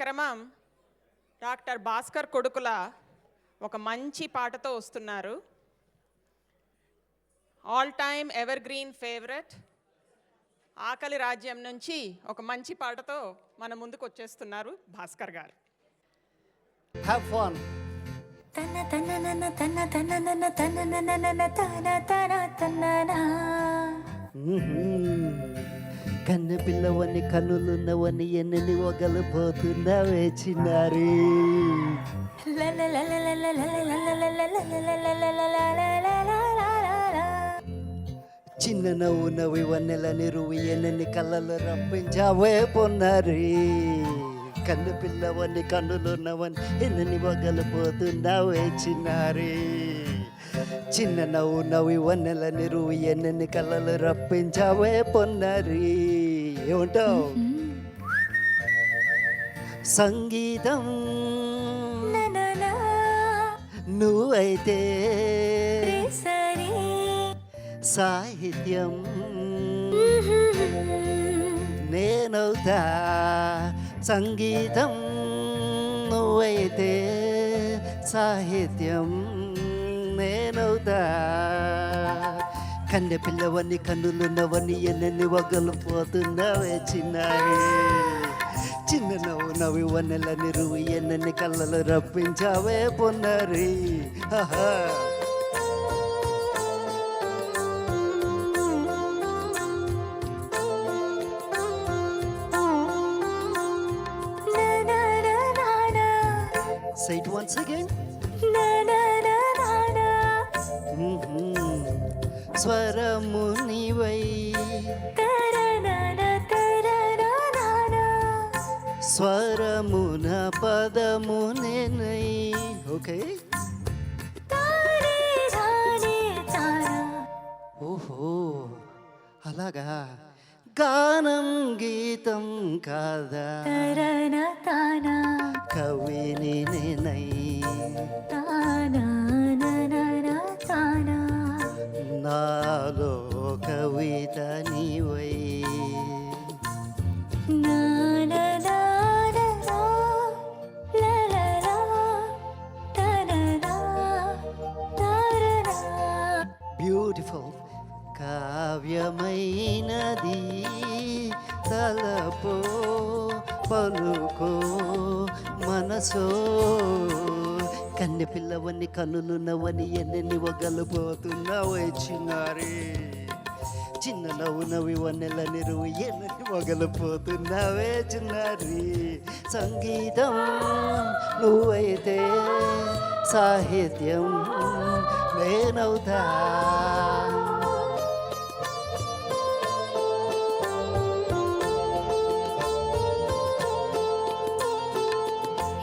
కార్యక్రమం డాక్టర్ భాస్కర్ కొడుకుల ఒక మంచి పాటతో వస్తున్నారు. All time ever green favourite ఆకలి రాజ్యం నుంచి ఒక మంచి పాటతో మన ముందుకు వచ్చేస్తున్నారు భాస్కర్ గారు. Have fun. కన్ను పిల్లవని కన్నులున్నవని ఎన్నని ఒగలిపోతున్నావే చిన్నారి. చిన్న నవ్వు నవ్వి వన్నెల నిరువు ఎన్నని కళ్ళలు రప్పించావే పొన్నారి. కన్ను పిల్లవని కన్నులున్నవని ఎన్నని ఒగలిపోతున్నావే చిన్నారి. చిన్న నవ్వు నవ్వి వన్నెల నిరువు ఎన్నని కళ్ళలు రప్పించావే పొన్నారి. ఏమంటావు? సంగీతం నువ్వైతే సాహిత్యం నేనవుతా. సంగీతం నువ్వైతే సాహిత్యం నేనవుతా. కన్నె పిల్లవని కన్నులున్నవని ఎన్నెన్ని వగలిపోతున్నావే చిన్నారి. చిన్న నవ్వు నవ్వి వన్నెల నిరువు ఎన్నెన్ని కళ్ళలు రప్పించావే పొన్నారి. Say it once again. స్వరమునివై స్వరమున పదమునై. ఓకే, ఓహో అలాగా. గానం గీతం కాదా, కవిని నేనై నాలో కవిత నీవై. బ్యూటిఫుల్ కావ్యమైనది తలపో పలుకో మనసో. కన్నె పిల్లవని కన్నులున్నవని ఎన్నెన్ని ఒగలిపోతున్నావే చిన్నారి. చిన్న నవ్వు నవ్వి వన్నెల నిరువు ఎన్నెన్ని ఒగలిపోతున్నావే చిన్నారి. సంగీతం నువ్వైతే సాహిత్యం నేనవుతా.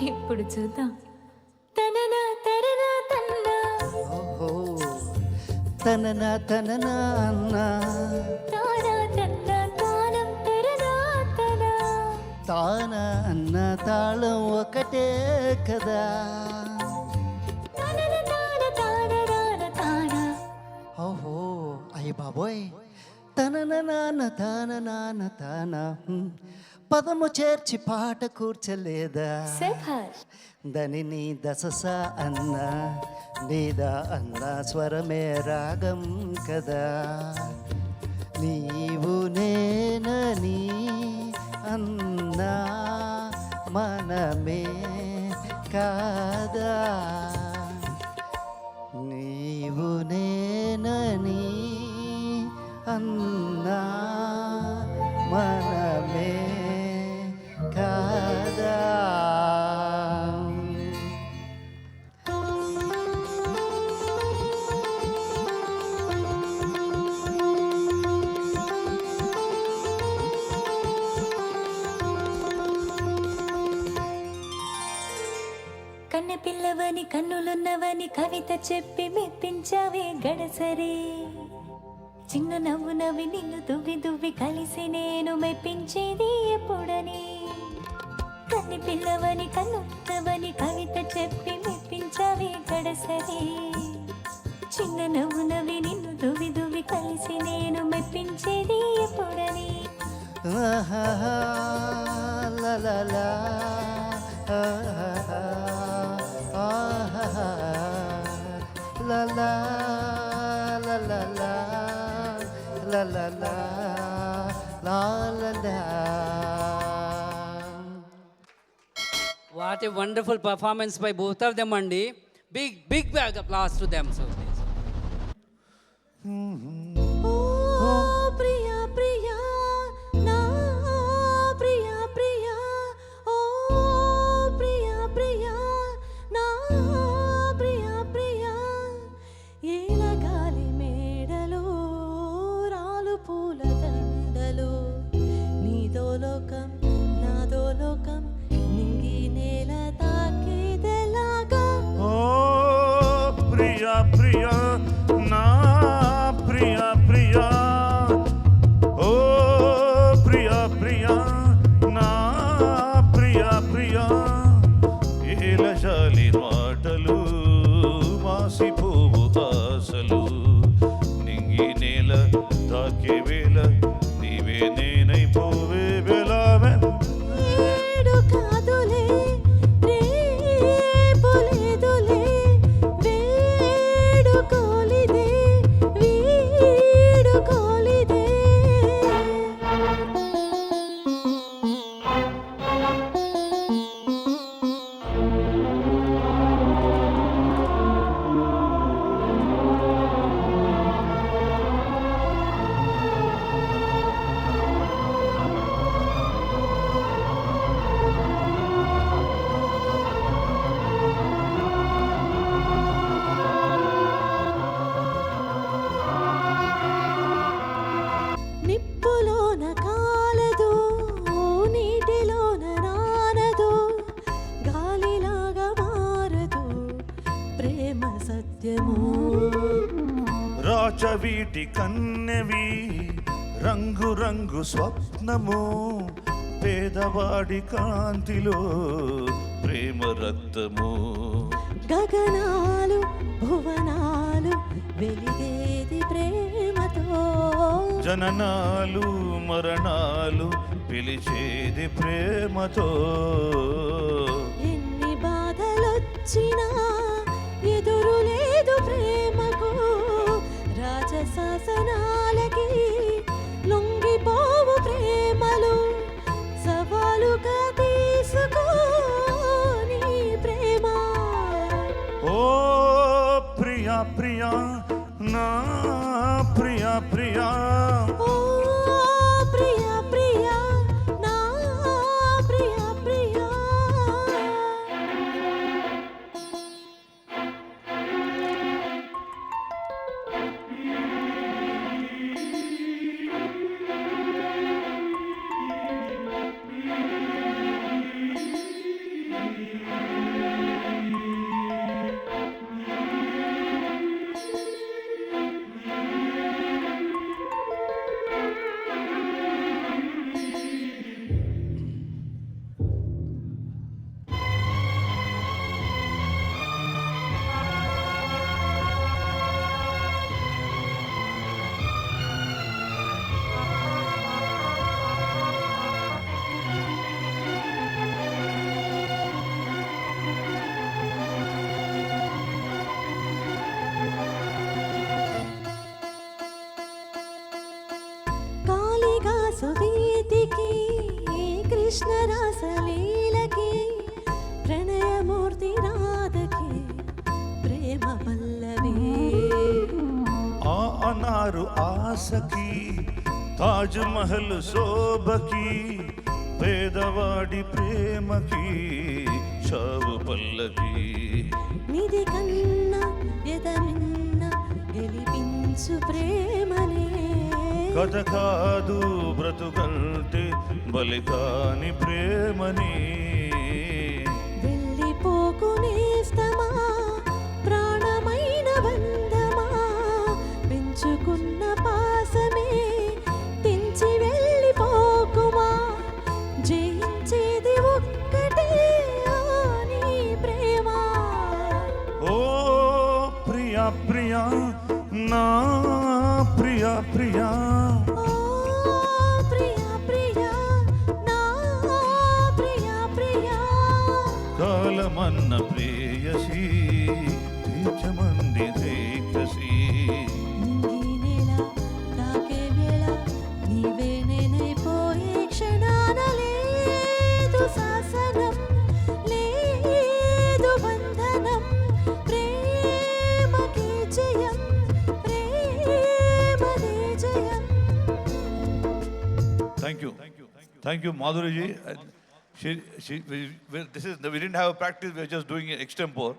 ఇప్పుడు చూద్దాం. ఓహో తననా తననా అన్నా తాన అన్న తాళం ఒకటే కదా. ఓహో అయ్య బాబోయ్. తనన నాన్న తాన నాన్న తాన పదము చేర్చి పాట కూర్చలేదా. దని నీ దసస అన్న నీదా అన్న స్వరమే రాగం కదా. నీవు నేనని అన్నా మనమే కాదా. నీవు నేనని అన్నా మనమే కాదా. కన్నె పిల్లవని కన్నులున్నవని కవిత చెప్పి మెప్పించావే గడసరి. చిన్న నవ్వు నవ్వి నిన్ను దువ్వి దువ్వి కలిసి నేను మెప్పించేది ఎప్పుడని. కన్నె పిల్లవని కన్నున్నవని కవిత చెప్పి మెప్పించావే గడసరి. చిన్న నవ్వు నవ్వి నిన్ను దువ్వి దువ్వి కలిసి నేను మెప్పించేది ఎప్పుడని. la la la La la la la la la la la la la la. What a wonderful performance by both of them, Andy. Big bag applause to them, so please. ఓ ప్రియా ప్రియా నా ప్రియా ప్రియా ఓ ప్రియా ప్రియా నా ప్రియా ప్రియా ఏల గాలి మేడలో రాలు పూల దండలు నీదో లోకం నాదో లోకం నింగి నేల తాకేదెలాగా ఓ ప్రియా ప్రియా నా ప్రియా ప్రియా ఓ ప్రియా ప్రియా నా ప్రియా ప్రియా ఏలజాలి మాటలు మాసిపోవు ఆశలు నింగి నేల తాకే వేళ నీవే నేనైపోవే వెలావే ఏడు కాదులే రేపు లేదులే వేడు కోలిదే వీడు కోలిదే నిప్పులోన కాలదు నీటిలోన నానదు గాలిలాగా మారదు ప్రేమ సత్యము రాచవీటి కన్నెవి రంగు రంగు స్వప్నము పేదవాడి కాంతిలో ప్రేమ రక్తము గగనాలు భువనాలు వెలిగేది ప్రేమతో జననాలు మరణాలు పిలిచేది ప్రేమతో ఎన్ని బాధలొచ్చినా ఎదురు లేదు ప్రేమకు రాజశాసనాలకి లొంగిపోవు ప్రేమలు సవాలుగా తీసుకో నీ ప్రేమ ఓ ప్రియా ప్రియా నా ప్రియా ప్రియా ఓ ప్రియా ప్రియా నా ప్రియా ప్రియా కాళిదాసు వీధికి కృష్ణ రాసలీలకి ప్రణయమూర్తి రాధకి ప్రేమ పల్లవి ఆ అనారు ఆశకి తాజ్ మహల్ శోభకి పేదవాడి ప్రేమకి చావు పల్లకి నిధి కన్నా ఎదమిన్న గెలిపించు ప్రేమనే కథ కాదు బ్రతుకంటే బలికాని ప్రేమని వెళ్ళిపోకునేస్తమా ప్రాణమైన బంధమా పెంచుకున్న పాసమే తెంచి వెళ్ళిపోకుమా జయించేది ఒక్కటే ఆ నీ ప్రేమ ఓ ప్రియా ప్రియా నా ప్రియా ప్రియా ఓ ప్రియా ప్రియా నా ప్రియా ప్రియా ప్రేయసి తీర్చమంది కసి నింగినేల తాకే వేళ నీవే నేనైపోయే క్షణాన లేదు శాసనం లేదు బంధనం ప్రేమకే జయం ప్రేమదే జయం. Thank you, Madhuri ji. This is we didn't have a practice. We were just doing it extempore.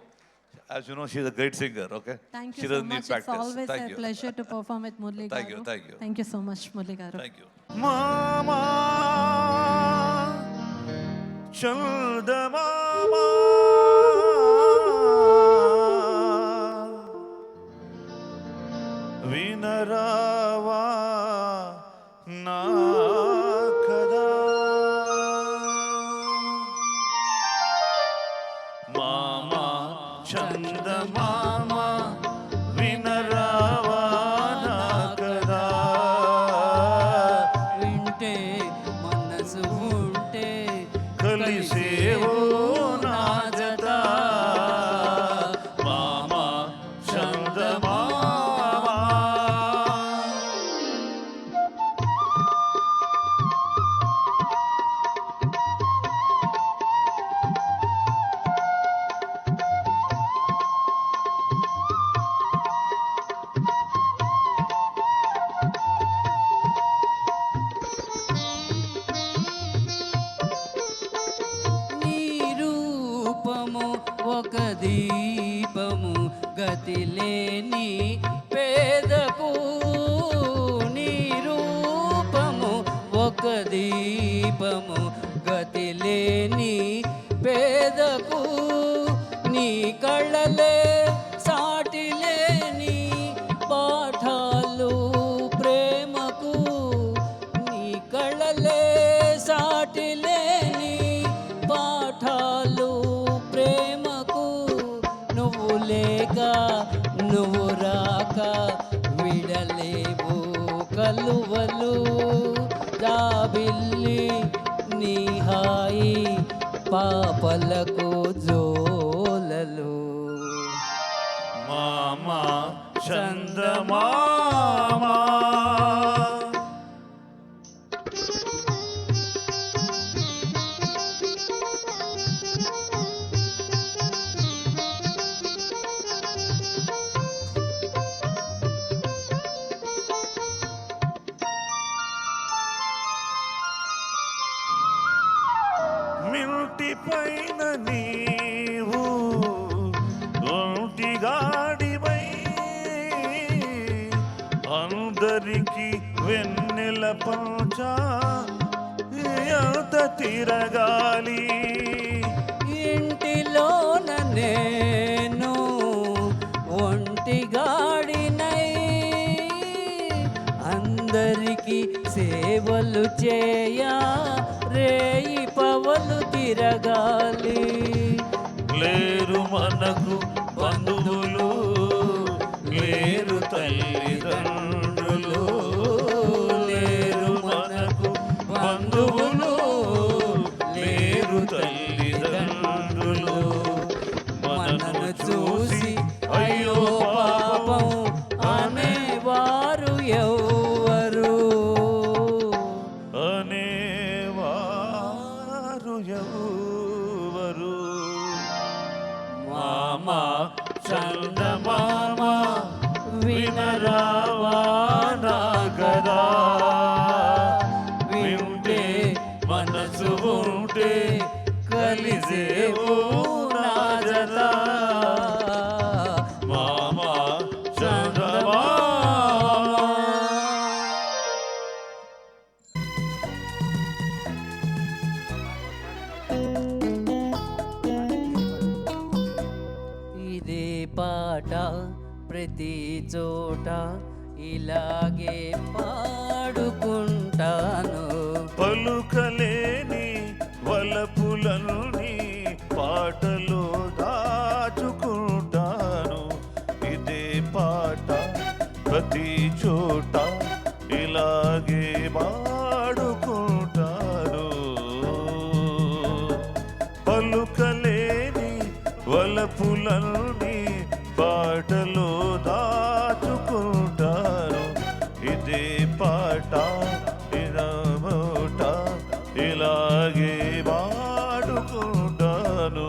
As you know, she's a great singer. Okay. Thank She you so doesn't need much. It's practice. always Thank a you. pleasure to perform with Murli garu. Thank you, thank you. Thank you so much, Murli garu. Thank you. Mama, Chandamama, Vinarava, na kada. Mama, Chandamama, Vinarava, na kada. వింటే మనసు ఉంటే కలిసేవో నా జత మామ చందమామ. నీ రూపము ఒక దీపము గతిలేని పేదకు నీ రూపము ఒక దీపము గతిలేని పేదకు నీ కళ్ళలే సాటిలేని పాఠాలు ప్రేమకు నీ కళ్ళలే సాటిలేని పాఠాలు ప్రేమకు నువ్వు లేక నువ్వు రాక విడలేవు కలువలు జాబిల్లి నీ హాయి పాపలకు జోలలు మామ చందమామ. మిల్టి పైన నీవు ఒంటి గాడివై అందరికి వెన్నెల పంచా ఎంత తిరగాలి. ఇంటిలోన నేను ఒంటి గాడినై అందరికి సేవలు చేయా రేయి పవలు తిరగాలి. లేరు మనకు బంధువులు లేరు తల్లిదండ్రులు లేరు మనకు బంధువులు లేరు తల్లిదండ్రులు మనను చూసి అయ్యో పాపం అనేవారు ఎవరు అనేవారు ఎవరు. మామ చందమామ వినరావా నా గదా వింటే మనసు ఉంటే కలిసేవో నా జత మామ చందమామ. ఇదే పాట ప్రతి చోట ఇలాగే పాడుకుంటాను. పలుకలేని వలపులన్నీ పాటలో దాచుకుంటాను. ఇదే పాట ప్రతి చోట ఇలాగే పాడుకుంటాను. పలుకలేని పాటలో దాచుకుంటాను. ఇదే పాట ఇదమోట ఇలాగే పాడుకుంటాను.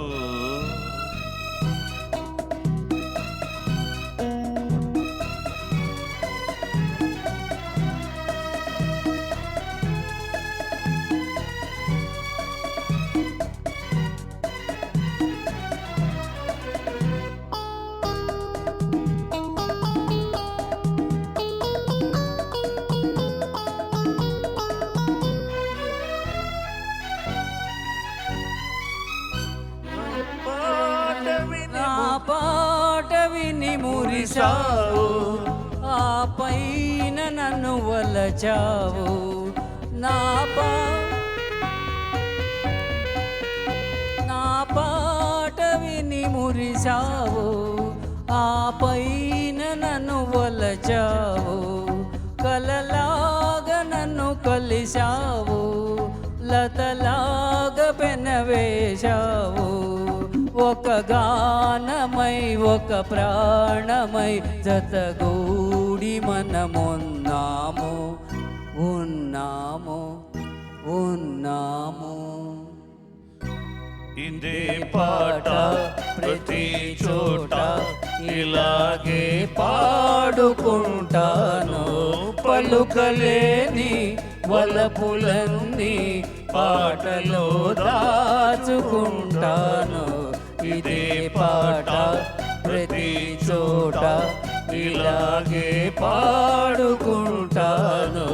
నా పాట విని మురిసావు, ఆ పైన నన్ను వలచావు. నా పాట విని మురిసావు, ఆ పైన నన్ను వలచావు. కలలాగా నన్ను కలిశావు, లతలాగా పెనవేశావు. ఒక గానమై ఒక ప్రాణమై జతగూడి మనమున్నాము, ఉన్నాము, ఉన్నాము. ఇదే పాట ప్రతి చోట ఇలాగే పాడుకుంటాను. పలుకలేని వలపులన్నీ పాటలో దాచుకుంటాను. ఇదే పాట ప్రతి చోట ఇలాగే పాడుకుంటాను.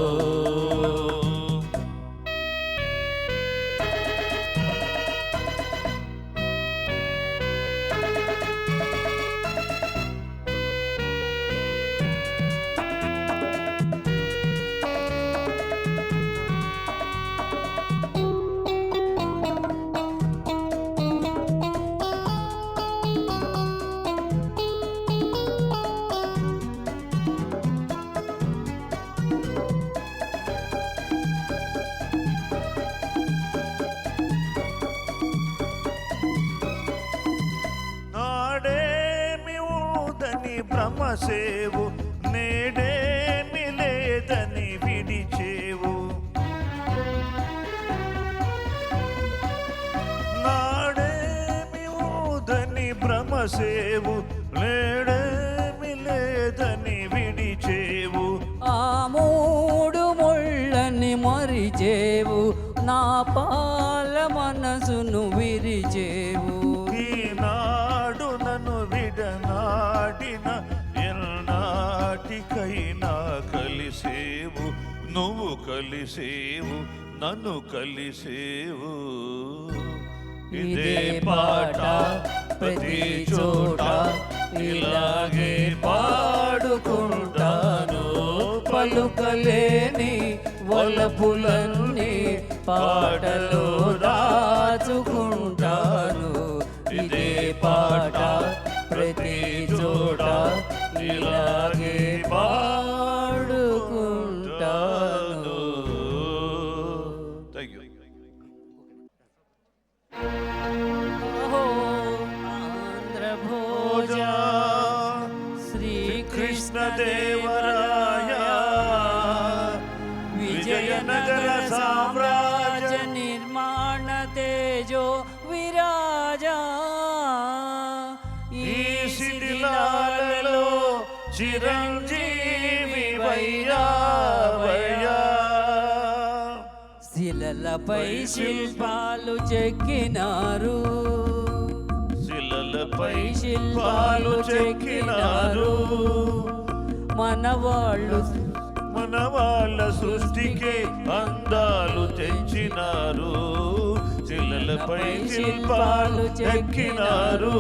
నాడేమి ఊదని భ్రమసేవు, నేడేమి లేదని విడిచేవు. నాడేమి ఊదని భ్రమసేవు, నేడేమి లేదని విడిచేవు. ఆ మూడు ముళ్ళని మరిచేవు, నా పాల మనసును విరిచేవు. ఈనాడు నన్ను విడనాడిన ఎల్నాటికైనా కలిసేవు, నువ్వు కలిసేవు, నన్ను కలిసేవు. ఇదే పాట ప్రతి చోట ఇలాగే పాడుకుంటాను. పలుకలేని వలపులన్నీ పాటలో దాచుకుంటాను. ఇదే పాట ప్రతి చోట ఇలాగే పాడుకుంటాను. Thank you. ఓహో ఆంధ్రభోజ శ్రీకృష్ణదేవరాయ విజయనగర సామ్రాజ్య నిర్మాణ తేజో విరాజా. ఈ శిథిలాలలో చిరంజీవి వయ్యావయ్యా. శిలలపై శిల్పాలు చెక్కినారు, శిలలపై శిల్పాలు చెక్కినారు. మనవాళ్ళు మన వాళ్ళ సృష్టికే అందాలు తెచ్చినారు. శిలలపై శిల్పాలు చెక్కినారు.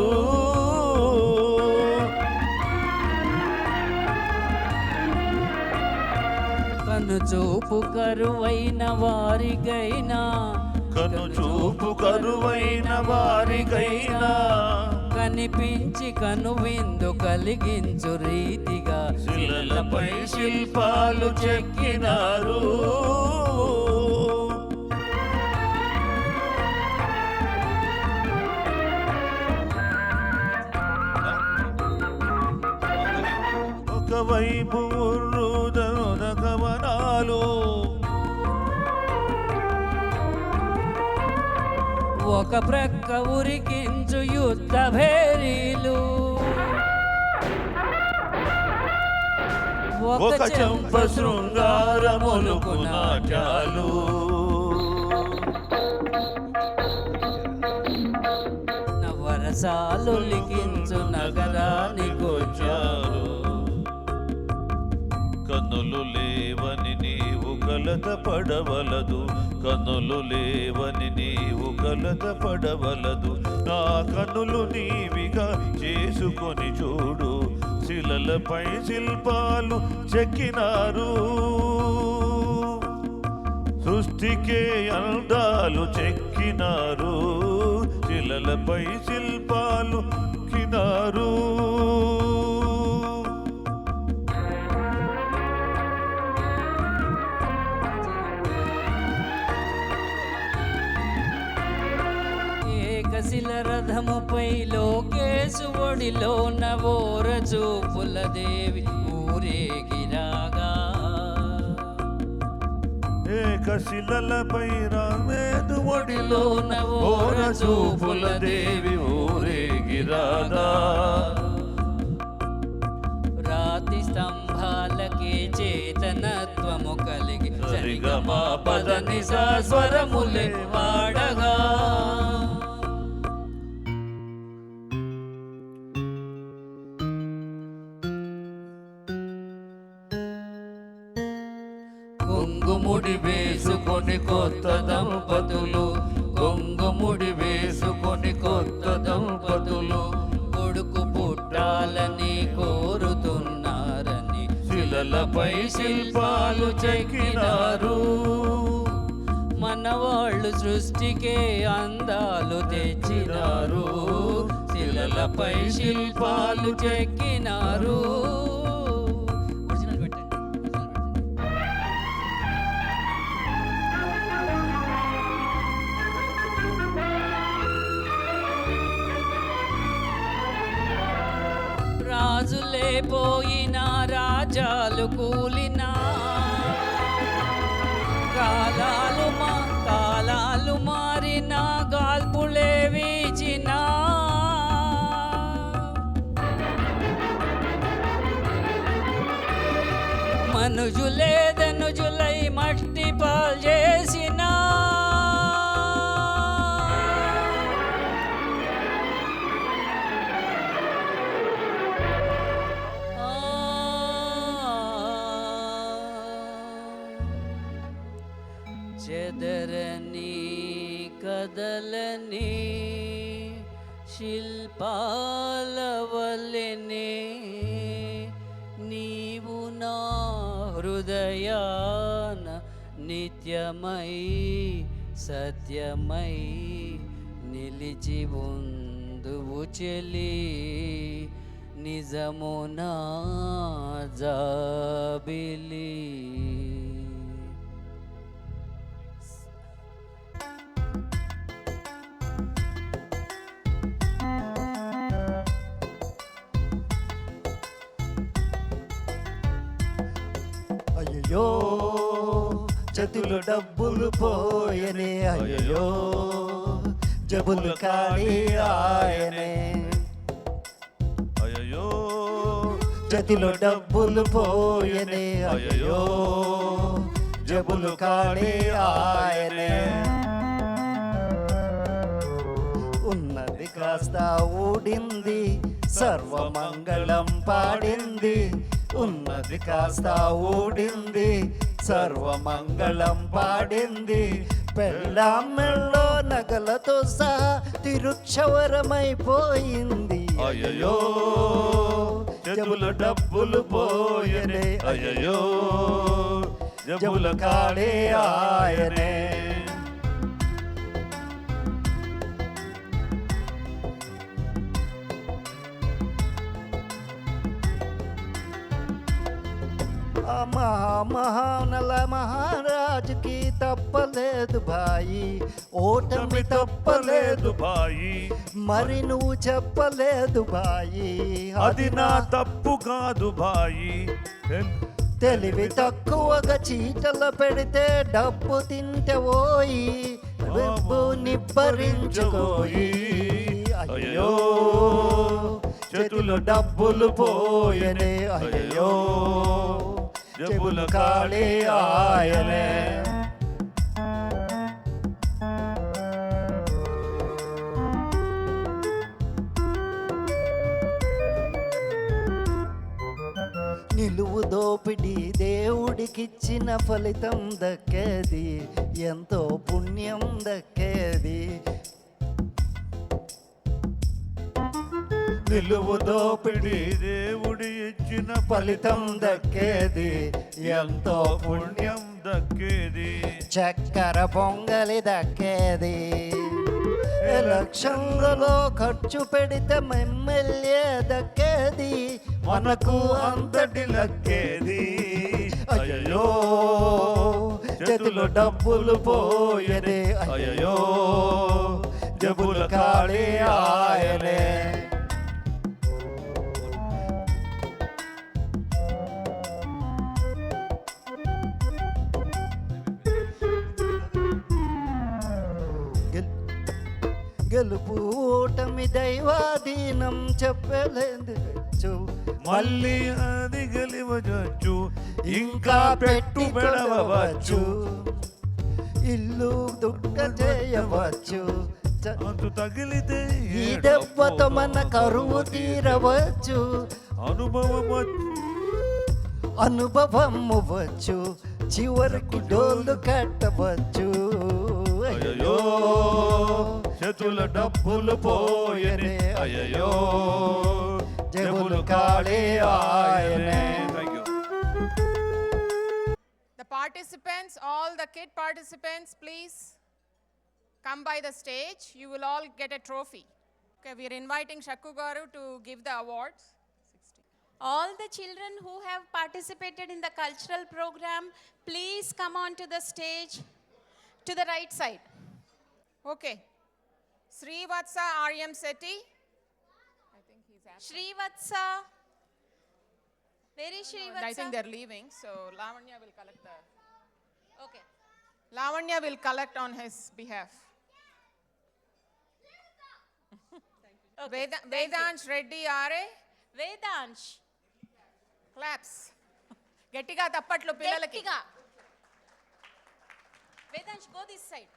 కను చూపు కరువైన వారికైనా, కను చూపు కరువైన వారికైనా కనిపించి కనువిందు కలిగించు రీతిగా శిలలపై శిల్పాలు చెక్కినారు. ఒకవైపు ఉర్రుదనున కవనాలు, ఒక ప్రక్క ఉరికించు యుద్ధ భేరీలు, ఒక చెంప శృంగారములకు నాట్యాలు. నవరసాలు లిఖించు నగరానికొచ్చారు. కన్నులు లేవని నీవు కలత పడవలదు, కన్నులు లేవని నీవు కలత పడవలదు. నా కన్నులు నీవిగా చేసుకొని చూడు, శిలలపై శిల్పాలు చెక్కినారు, సృష్టికే అందాలు చెక్కినారు, శిలలపై శిల్పాలు చెక్కినారు. ఏకశిల రథముపై లోకేశు ఒడిలో నవోర చూపుల దేవి ఊరేగిరాగా, ఏకశిలలపై రామేదు ఒడిలో నవోర చూపుల దేవి ఊరేగిరాగా. రాతి స్తంభాలకే చేతనత్వము కలిగి సరిగమా పదని స్వరములే వాడగా, కొంగుముడి వేసుకొని కొత్త దంపతులు, కొంగుముడి వేసుకొని కొత్త దంపతులు కొడుకు పుట్టాలని కోరుతున్నారని శిలలపై శిల్పాలు చెక్కినారు. మనవాళ్ళు సృష్టికే అందాలు తెచ్చినారు, శిలలపై శిల్పాలు చెక్కినారు. రాజులే పోయినా రాజాలు కూలినా, కాలాలు మారినా గాల్పులే వీచినా, మనుజులే ధనుజులై మట్టి పాల్ చేసినా, చెదరని కదలని శిల్పాల వల్లెనే నీవు నా హృదయాన నిత్యమై సత్యమై నిలిచి ఉందువు చెలి, నిజము నా జాబిలి. అయ్యో చేతులు డబ్బులు పోయనే, అయ్యో జబులు కాని ఆయనే, అయ్యో చేతిలో డబ్బులు పోయనే, అయ్యో జబులు కాని ఆయనే. ఉన్నది కాస్త ఊడింది, సర్వమంగళం పాడింది, ఉన్నది కాస్త ఊడింది, సర్వమంగళం పాడింది. పెళ్ళాం మెళ్ళో నగలతో సహా తిరుక్షవరమైపోయింది. అయ్యో జబులు డబ్బులు పోయనే, అయ్యో జబులు కాడే ఆయనే. మహానల మహారాజుకి తప్ప చెప్పలేదు బాయి, ఓటమి తప్పలేదు బాయి, మరి నువ్వు చెప్పలేదు బాయి, అది నా తప్పు కాదు బాయి. తెలివి తక్కువగా చీటలు పెడితే డబ్బు తింటే ఓయి, వెబ్బు నిబ్బరించుకోయి. అయ్యో చేతులు డబ్బులు పోయనే, అయ్యో జబ్బులు ఖాళీ ఆయనే. నిలువు దోపిడి దేవుడికిచ్చిన ఫలితం దక్కేది, ఎంతో పుణ్యం దక్కేది. నిలువు దోపిడి దేవుడి ఇచ్చిన ఫలితం దక్కేది, ఎంతో పుణ్యం దక్కేది. చక్కెర పొంగలి దక్కేది. ఎలక్షన్లలో ఖర్చు పెడితే ఎమ్మెల్యే దక్కేది, మనకు అంతటి లక్కేది. అయ్యో చేతులు డబ్బులు పోయనే, అయ్యో జబ్బులు ఖాళీ ఆయనే. గెలుపు ఓటమి దైవాధీనం చెప్పలేదు, మళ్ళీ అది గెలివచ్చు, ఇంకా పెట్టి పెడవచ్చు, ఇల్లు దుక్క చేయవచ్చు. అంతు తగిలితే ఈ దెబ్బతో మన కరువు తీరవచ్చు, అనుభవం వచ్చు, చివరికి డోలు కట్టవచ్చు. అయ్యో చేతుల డబ్బులు పోయనే, అయ్యో జబ్బులు ఖాళీ ఆయనే. Thank you. The participants, all the kid participants, please come by the stage. You will all get a trophy. Okay, we are inviting Shakku Garu to give the awards. All the children who have participated in the cultural program, please come on to the stage to the right side. Okay. Srivatsa Aryam Sethi. I think he's absent. Srivatsa. Where is I think Srivatsa? they're leaving, so Lavanya will collect the. Okay. Lavanya will collect on his behalf. Vedansh Reddy Are. Vedansh. Claps. గట్టిగా తప్పట్లు పిల్లలకి. Gettiga. Vedansh, go this side.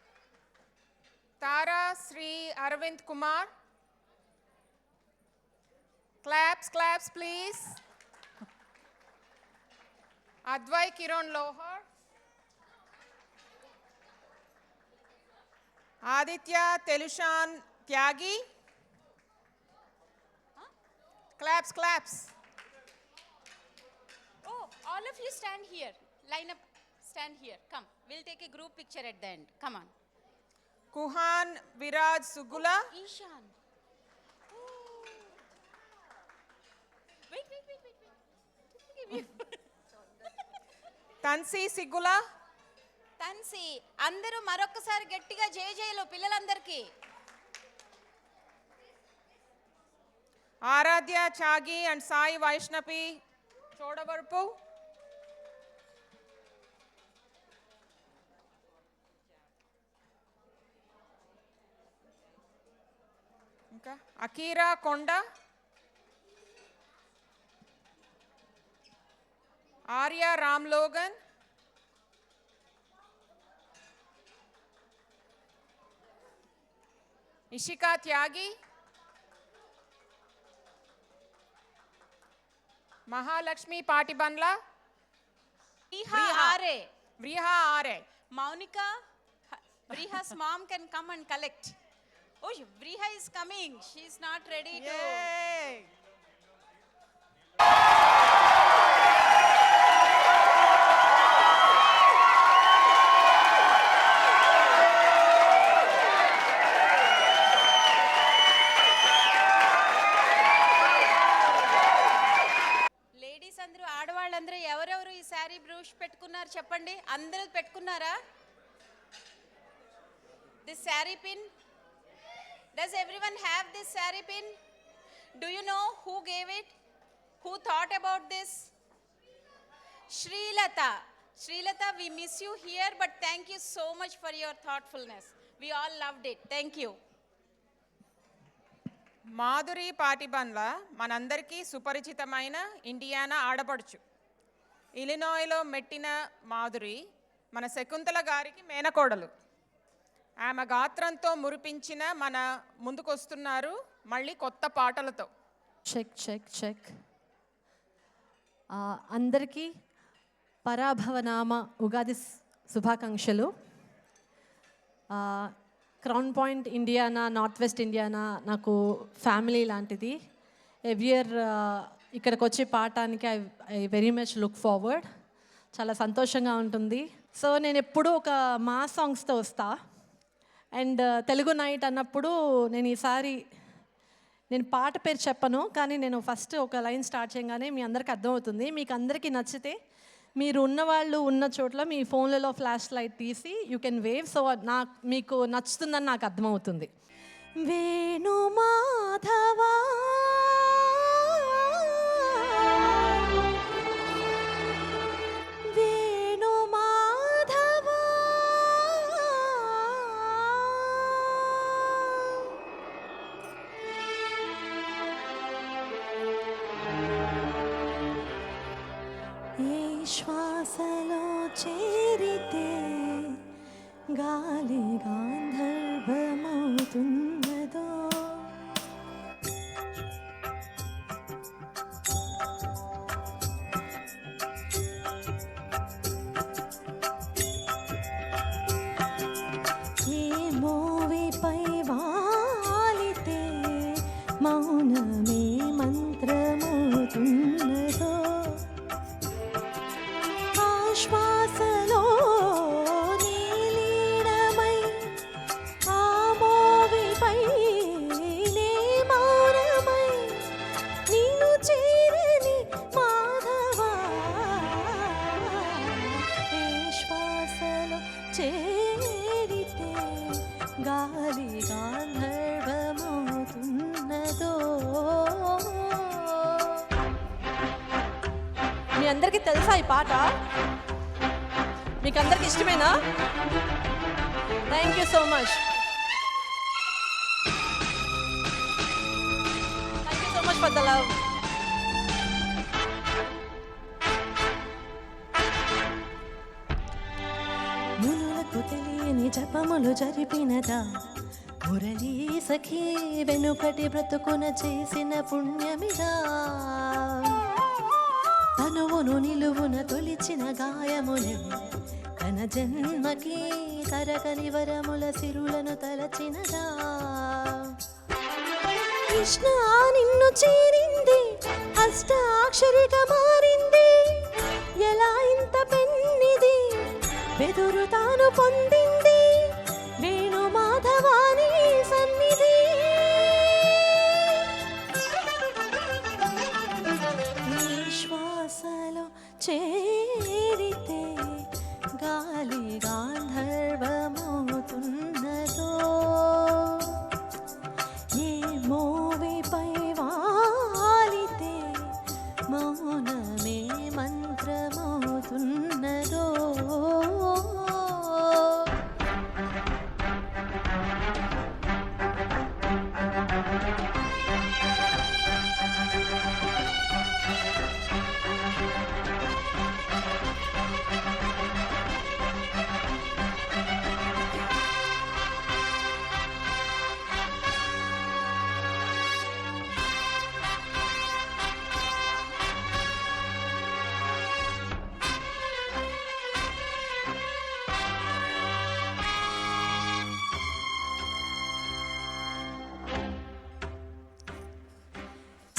Tara Sri Arvind Kumar. Claps, claps, please. Advai Kiran Lohar. Aditya Telushan Tyagi. Claps, claps. Oh, all of you stand here. Line up. Stand here. Come. We'll take a group picture at the end. Come on. Kuhan Viraj Sugula. Ishan. Oh. Wait. Tansi Sigula. తన్సి అందరూ మరొకసారి గట్టిగా జేజేలో పిల్లలందరికీ. Aradhya Chagi and Sai Vaishnapi Chodavarpu. Okay. Akira Konda. Arya Ram Logan. Ishika Tyagi. Mahalakshmi Patibanla. Vriha Are. Vriha Are. Maunika, Vriha's mom can come and collect. Oh, Vriha is coming. She's not ready to. Yay! Ladies అందరూ ఆడవాళ్ళందరూ ఎవరెవరు ఈ శారీ బ్రూష్ పెట్టుకున్నారు చెప్పండి. అందరూ పెట్టుకున్నారా? This saree pin? Does everyone have this saree pin? Do you know who gave it? Who thought about this? Srilata. Srilata, we miss you here, but thank you so much for your thoughtfulness. We all loved it. Thank you. Madhuri Patibandla మనందరికీ సుపరిచితమైన Indiana ఆడపడుచు. ఇలినాయ్లో మెట్టిన మాధురి మన శకుంతల గారికి మేనకోడలు. ఆమె గాత్రంతో మురిపించిన మన ముందుకొస్తున్నారు మళ్ళీ కొత్త పాటలతో. Check check check. అందరికీ పరాభవనామ ఉగాది శుభాకాంక్షలు. Crown point Indiana, north west Indiana నాకు ఫ్యామిలీ లాంటిది. ఎవ్రీ ఇయర్ ఇక్కడికి వచ్చి పాడటానికి I very much look forward. చాలా సంతోషంగా ఉంటుంది. సో నేను ఎప్పుడూ ఒక మా సాంగ్స్తో వస్తా. అండ్ తెలుగు నైట్ అన్నప్పుడు నేను పాట పేరు చెప్పను, కానీ నేను ఫస్ట్ ఒక లైన్ స్టార్ట్ చేయగానే మీ అందరికీ అర్థమవుతుంది. మీకు అందరికీ నచ్చితే మీరు ఉన్నవాళ్ళు ఉన్న చోట్ల మీ ఫోన్లలో ఫ్లాష్ లైట్ తీసి యూ కెన్ వేవ్. సో మీకు నచ్చుతుందని నాకు అర్థమవుతుంది. వేణు మాధవా వేణు మాధవా ఏ శ్వాసలో చేరితే గాలి గాంధర్వమవుతున్నదో, ఏ మోవిపై వాలితే మౌనమే మంత్రమవుతున్నదో, శ్వాసలో నీలీడమై ఆ మోవిపై నే మౌనమై నిన్ను చేరని మాధవా, ఏ శ్వాసలో చేరితే గాలి గాంధర్వమవుతున్నదో. మీ అందరికీ తెలుసా ఈ పాట? మీకు అందరికి ఇష్టమేనా? Thank you so much. Thank you so much for the love. మునులకు తెలియని జపములు జరిపినదా మురళీ సఖీ, వెనుకటి బ్రతుకున చేసిన పుణ్యమిదా, తనువును నిలువున తొలిచిన గాయములే తన జన్మకి తరగని వరముల సిరులను తలచినదా. కృష్ణ నిన్ను చేరింది, అష్టాక్షరిగా మారింది, ఎలా ఇంత పెన్నిది బెదురు తాను పొందింది, వేణు మాధవాని సన్నిధి. శ్వాసలో చేరితే గాలి గాంధర్వమవుతున్నదో, ఏ మోవిపై వాలితే మౌనమే మంత్రమవుతున్నదో.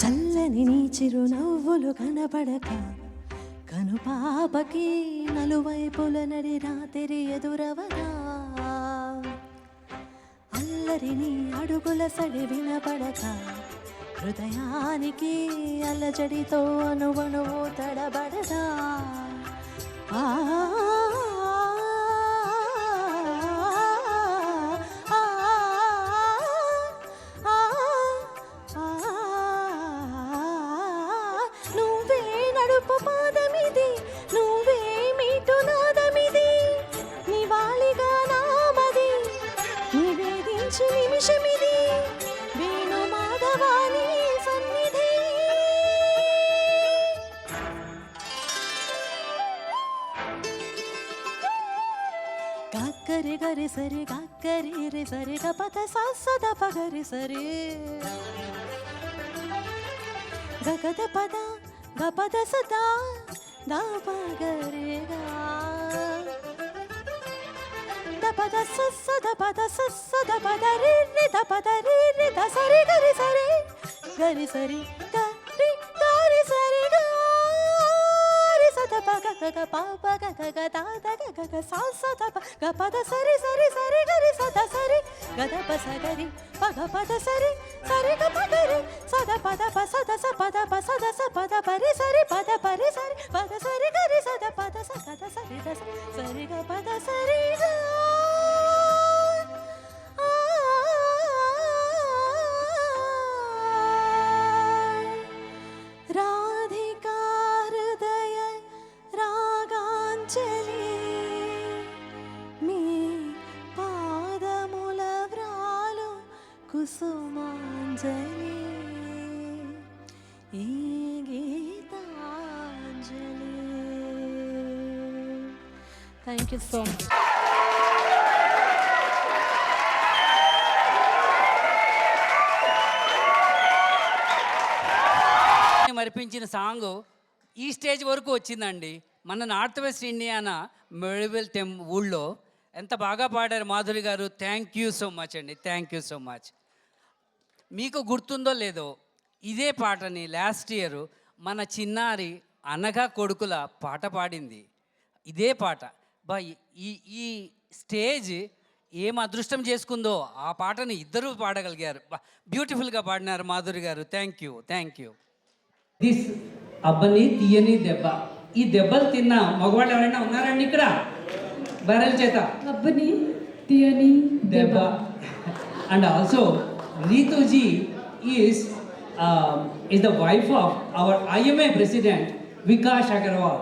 చల్లని నీ చిరునవ్వులు కనపడక కనుపాపకి నలువైపుల నడి రాత్రి ఎదురవగా, అల్లరి నీ అడుగుల సడి వినపడక హృదయానికి అలజడితో అనువనువు తడబడదా. ఆ పరుపు పాదమిది నువ్వే మీటు నాదమిది నివాళిగా నామది నివేదించు నిమిషమిది వేణు మాధవాని సన్నిధి గరి గరి సరి గరి రి సరి గపద సద పగరి సరి గగద పద గపద సదా దా పగరి గా దపద సద పద సద పద రి రి ద పద రి రి ద సరి గరి సరి గరి సరి గరి గరి సరి గా పగ గగ పాప గగ గ ద గ గ సా స ద ప గ పద సరి సరి సరి గరి స ద సరి గద ప స గరి పగ పద సరి సరి గ ప గరి స ద పద ప స ద స పద ప స ద స పద పరి సరి పద పరి సరి పద సరి గరి స ద పద స గద సరి ద సరి గ పద సరి గ రాధికా హృదయ రాగాంజలి మీ పాదముల వ్రాలు కుసుమాంజలి ఈ గీతాంజలి థ్యాంక్ యూ సో మచ్. మరిపించిన సాంగ్ ఈ స్టేజ్ వరకు వచ్చిందండి. మన నార్త్ వెస్ట్ ఇండియానా మెడివల్ ఊళ్ళో ఎంత బాగా పాడారు Madhuri garu. Thank you so much అండి, థ్యాంక్ యూ సో మచ్. మీకు గుర్తుందో లేదో ఇదే పాటని లాస్ట్ ఇయర్ మన చిన్నారి అనగా కొడుకుల పాట పాడింది. ఇదే పాట బా ఈ ఈ స్టేజ్ ఏం అదృష్టం చేసుకుందో ఆ పాటని ఇద్దరూ పాడగలిగారు. బ్యూటిఫుల్గా పాడినారు Madhuri garu. Thank you, thank you. This అబ్బని తీయని దెబ్బ. ఈ దెబ్బలు తిన్న మగవాళ్ళు ఎవరైనా ఉన్నారండి ఇక్కడ? బరెల్ చేత అబ్బని తీయని దెబ్బ. And also Rituji is the wife of our IMA president Vikash Agarwal.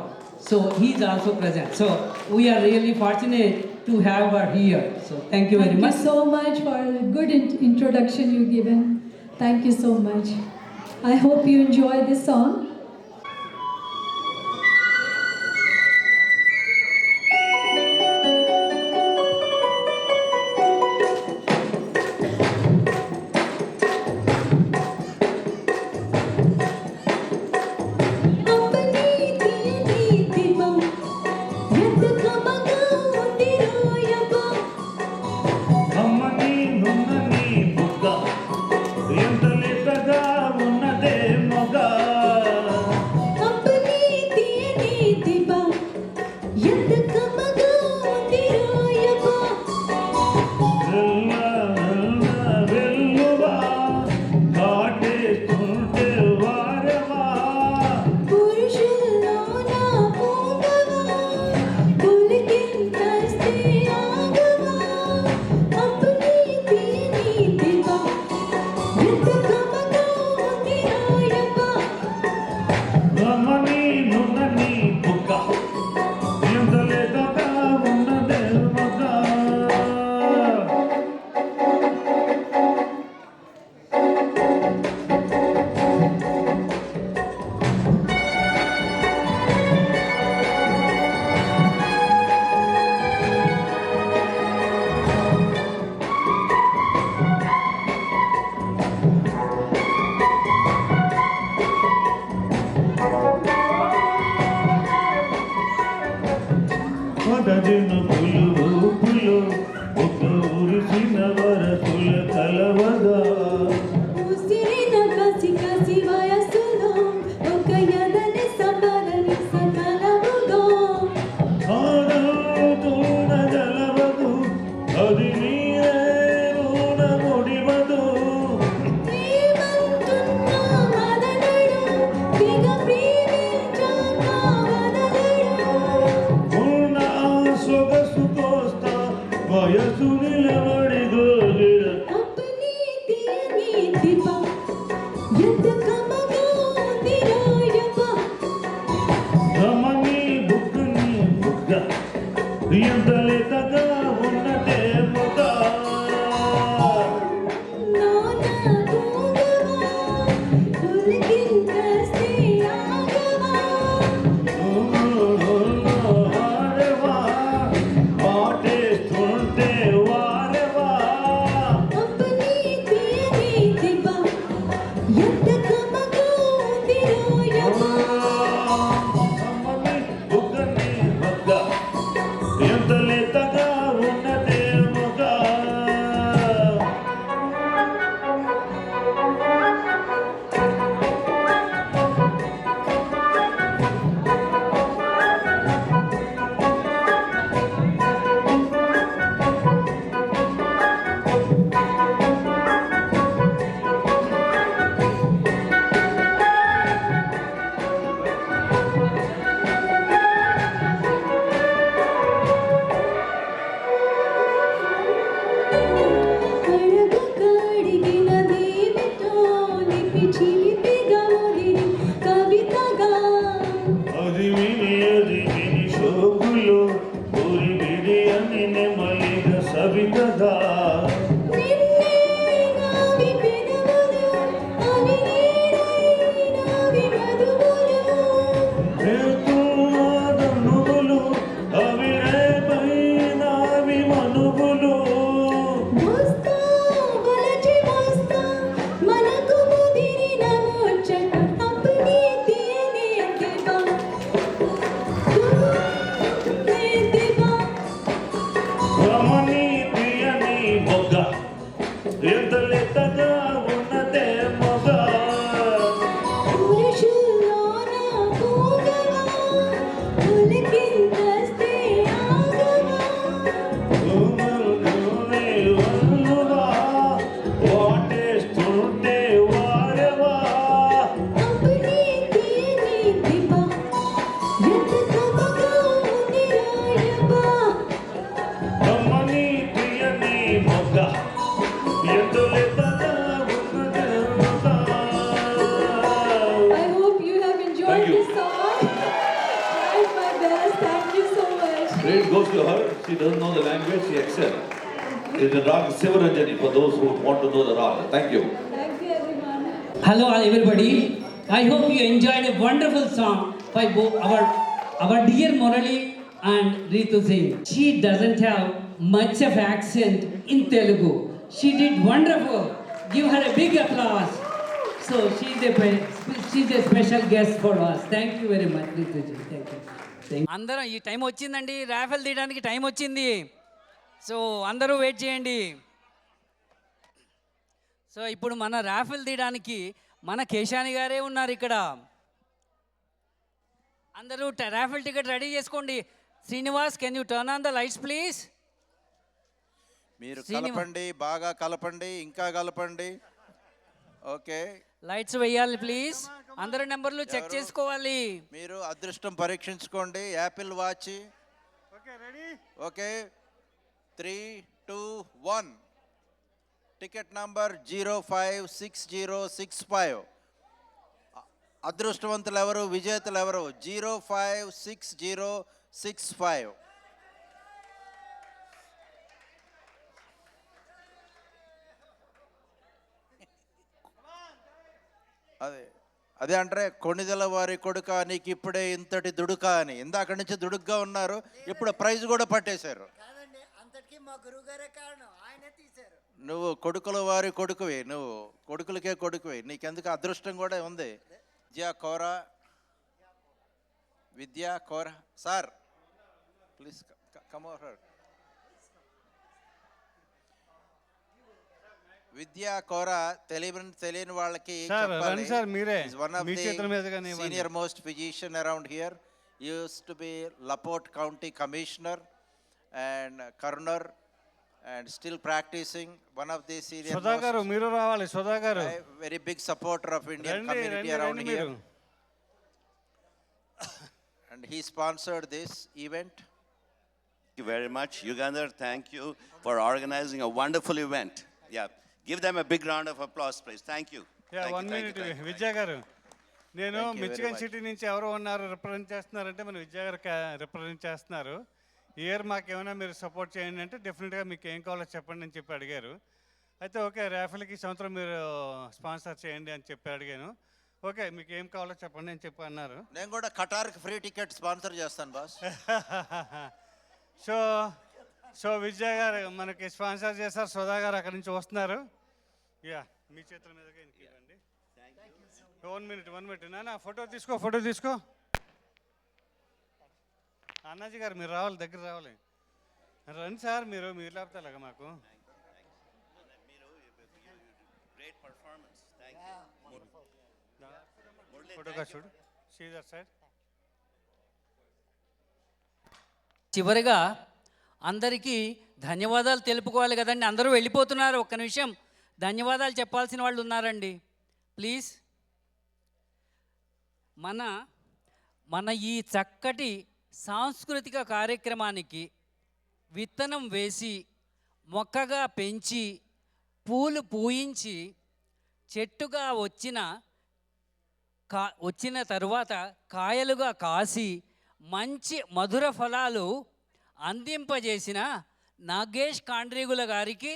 So he is also present. So we are really fortunate to have her here. So thank you very much. Thank you so much for the good introduction you given. Thank you so much. I hope you enjoy this song. దీప ఎంత కమగా ఉంది రాయబ అమ్మని ప్రియని మొగ్గ ఎందులెత్తగా ఉన్నదెంత. I hope you have enjoyed Thank you. this song. Tried my best. Thank you so much. Credit goes to her. She doesn't know the language. She excelled. It's a rag Sivaranjani for those who want to know the rag. Thank you. Thank you, everyone. Hello everybody. I hope you enjoyed a wonderful song by our dear Murali and Ritu Singh. She doesn't have much of accent in Telugu. She did wonderful. Give her a big applause. So she's a special guest for us. Thank you very much, Ritu ji. Thank you. అందరం ఈ time వచ్చిందండి, Rafale తీయడానికి time వచ్చింది. So అందరూ wait చేయండి. So ఇప్పుడు మన Rafale తీయడానికి మన కేశాని గారే ఉన్నారు ఇక్కడ. అందరూ రాఫెల్ టికెట్ రెడీ చేసుకోండి. Srinivas, can you turn on the lights please? మీరు కలపండి, బాగా కలపండి, ఇంకా కలపండి. ఓకే, లైట్స్ వేయాలి ప్లీజ్. అందరి నెంబర్లు చెక్ చేసుకోవాలి. మీరు అదృష్టం పరీక్షించుకోండి. Apple watch. Okay, 3, 2, 1. Ticket number 056065. అదృష్టవంతులు ఎవరు, విజేతలు ఎవరు? 056065. అదే అంటే కొణిదెల వారి కొడుక నీకు ఇప్పుడే ఇంతటి దుడుక అని. ఇందాక నుంచి దుడుగ్గా ఉన్నారు, ఇప్పుడు ప్రైజ్ కూడా పట్టేశారు. నువ్వు కొడుకుల వారి కొడుకువి, నువ్వు కొడుకులకే కొడుకువి, నీకెందుకు అదృష్టం కూడా ఉంది. విద్యా కోర సార్ ప్లీజ్ కమ్ ఓవర్. విద్యా కోర తెలియని వాళ్ళకి senior most physician around here. Used to be LaPorte county commissioner and coroner and still practicing. One of the senior సుధాగారు మీరు రావాలి. సుధాగారు very big supporter of Indian community around here, and he sponsored this event. Thank you very much, Yugandhar. Thank you for organizing a wonderful event. Yeah, give them a big round of applause, please. Thank you. Yeah, 1 minute. విద్యా గారు, నేను Michigan city నుంచి ఎవరు ఉన్నారు represent చేస్తున్నారంటే మన విద్యా గారు రిప్రజెంట్ చేస్తున్నారు. ఇయర్ మాకేమైనా మీరు సపోర్ట్ చేయండి అంటే డెఫినెట్గా మీకు ఏం కావాలో చెప్పండి అని చెప్పి అడిగారు. అయితే ఓకే, రాఫెల్కి ఈ సంవత్సరం మీరు స్పాన్సర్ చేయండి అని చెప్పి అడిగాను. ఓకే, మీకు ఏం కావాలో చెప్పండి అని చెప్పి అన్నారు. నేను కూడా ఖటార్కి ఫ్రీ టికెట్ స్పాన్సర్ చేస్తాను బాస్. సో విజయ్ గారు మనకి స్పాన్సర్ చేస్తారు. సుధా గారు అక్కడి నుంచి వస్తున్నారు. యా, మీ చేతుల మీదుగా ఇవ్వండి. 1 minute నాన్న ఫోటో తీసుకో. అన్నాజీ గారు మీరు రావాలి, దగ్గర రావాలి. రండి సార్, మీరు లేకపోతే అలాగా మాకు. ఫోటోగా చూడు, శ్రీధర్ సార్. చివరిగా అందరికీ ధన్యవాదాలు తెలుపుకోవాలి కదండి. అందరూ వెళ్ళిపోతున్నారు. ఒక్క నిమిషం ధన్యవాదాలు చెప్పాల్సిన వాళ్ళు ఉన్నారండి, ప్లీజ్. మన ఈ చక్కటి సాంస్కృతిక కార్యక్రమానికి విత్తనం వేసి మొక్కగా పెంచి పూలు పూయించి చెట్టుగా వచ్చిన తరువాత కాయలుగా కాసి మంచి మధుర ఫలాలు అందింపజేసిన నాగేష్ కాండ్రీగుల గారికి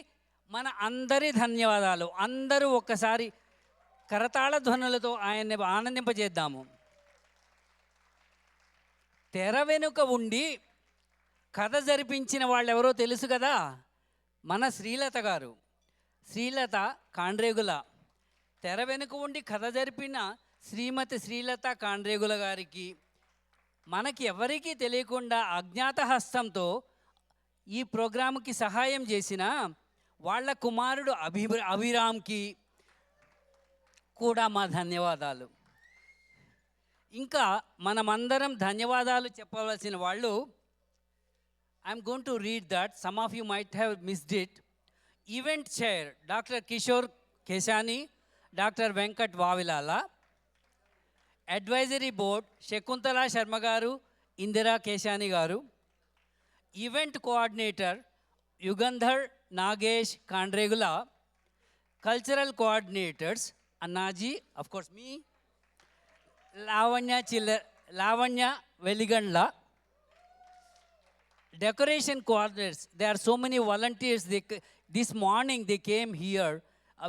మన అందరి ధన్యవాదాలు. అందరూ ఒక్కసారి కరతాళ ధ్వనులతో ఆయన్ని ఆనందింపజేద్దాము. తెర వెనుక ఉండి కథ జరిపించిన వాళ్ళెవరో తెలుసు కదా, మన శ్రీలత గారు. శ్రీలత కాండ్రేగుల తెర వెనుక ఉండి కథ జరిపిన శ్రీమతి శ్రీలత కాండ్రేగుల గారికి, మనకి ఎవరికీ తెలియకుండా అజ్ఞాత హస్తంతో ఈ ప్రోగ్రాంకి సహాయం చేసిన వాళ్ళ కుమారుడు అభిరామ్కి కూడా మా ధన్యవాదాలు. ఇంకా మనమందరం ధన్యవాదాలు చెప్పవలసిన వాళ్ళు, I'm going to read that, some of you might have missed it. Event chair doctor Kishore Keshani, doctor Venkat Vavilala. Advisory board Shakuntala Sharma గారు, ఇందిరా కేశాని గారు. Event coordinator Yugandhar Nagesh Kandregula. Cultural coordinators అన్నాజీ, of course me, Lavanya Veligandla. Decoration coordinators, there are so many volunteers. This morning they came here.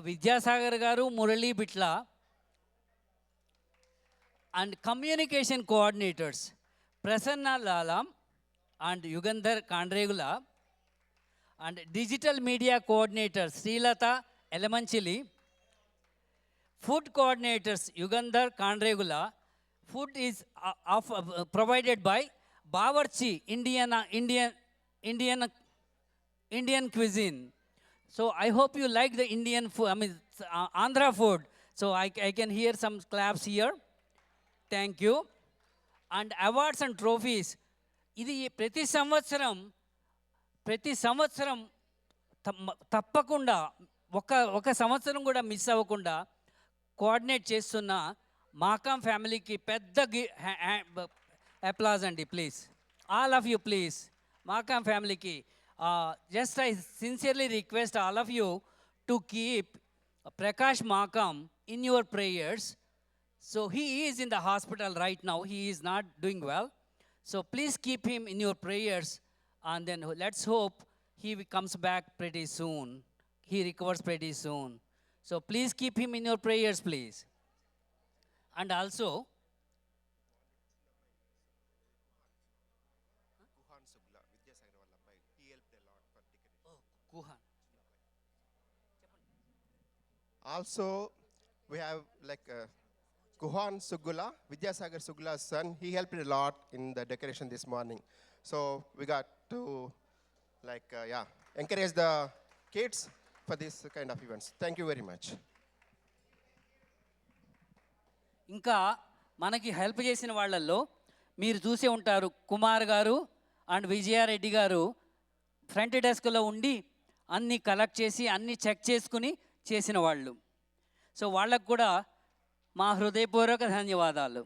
Vidyasagar garu, Murali Bitla. And communication coordinators, Prasanna Lalam and Yugandhar Kandregula. And digital media coordinators, Srilata Elemanchili. Food coordinators, Yugandhar Kandregula. Food is provided by Bawarchi, Indian cuisine. So I hope you like the Indian food, Andhra food. So I can hear some claps here. Thank you. And awards and trophies. ఇది ప్రతి సంవత్సరం తప్పకుండా ఒక సంవత్సరం కూడా miss అవ్వకుండా coordinate చేస్తున్న మాకాం ఫ్యామిలీకి పెద్ద అప్లాజ్ అండి, please. All of you please. Makam ఫ్యామిలీకి just I sincerely request all of you to keep Prakash Makam in your prayers. So he is in the hospital right now. He is not doing well. So please keep him in your prayers, and then let's hope he comes back pretty soon. He recovers pretty soon. So please keep him in your prayers, please. And also, Kuhan. Also, we have like Kuhan Sugula, Vidyasagar Sugula's son. He helped a lot in the decoration this morning. So we got to encourage the kids for this kind of events. Thank you very much. ఇంకా మనకి help చేసిన వాళ్ళల్లో మీరు చూసే ఉంటారు, కుమార్ గారు and Vijaya Reddy గారు front డెస్క్లో ఉండి అన్నీ కలెక్ట్ చేసి అన్నీ చెక్ చేసుకుని చేసిన వాళ్ళు. సో వాళ్ళకు కూడా మా హృదయపూర్వక ధన్యవాదాలు.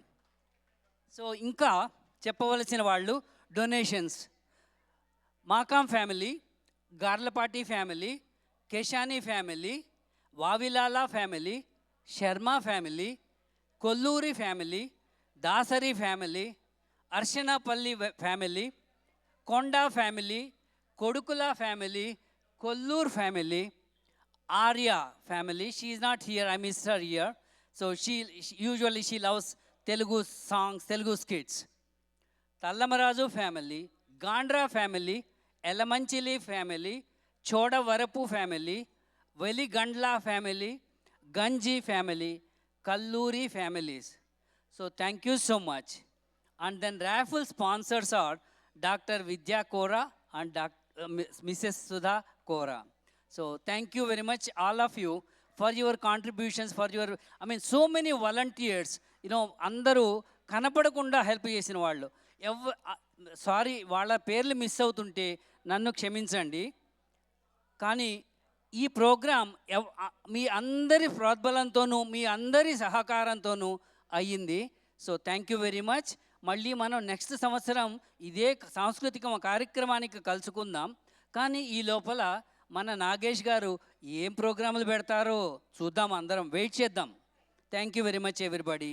సో ఇంకా చెప్పవలసిన వాళ్ళు donations. Makam family, Garlapati family, Keshani family, Vavilala family, Sharma family, Kolluri family, Dasari family, Archanapalli family, Konda family, Kodukula family, Kolluru family, Arya family. She is not here, I miss her here. So she loves Telugu songs, Telugu skits. Tallamaraju family, Gandra family, Elamanchili family, Chodavarapu family, Veligandla family, Ganji family, Kalluri families. So thank you so much. And then raffle sponsors are Dr. Vidya Kora and Mrs. Sudha Kora. So thank you very much, all of you, for your contributions, for your, so many volunteers, అందరూ కనపడకుండా help చేసిన వాళ్ళు. Sorry వాళ్ళ పేర్లు miss అవుతుంటే నన్ను క్షమించండి. కానీ ఈ ప్రోగ్రాం మీ అందరి ప్రోద్బలంతోనూ మీ అందరి సహకారంతోనూ అయ్యింది. So thank you very much. మళ్ళీ మనం నెక్స్ట్ సంవత్సరం ఇదే సాంస్కృతిక కార్యక్రమానికి కలుసుకుందాం. కానీ ఈ లోపల మన నాగేష్ గారు ఏం ప్రోగ్రాములు పెడతారో చూద్దాం, అందరం వెయిట్ చేద్దాం. Thank you very much everybody.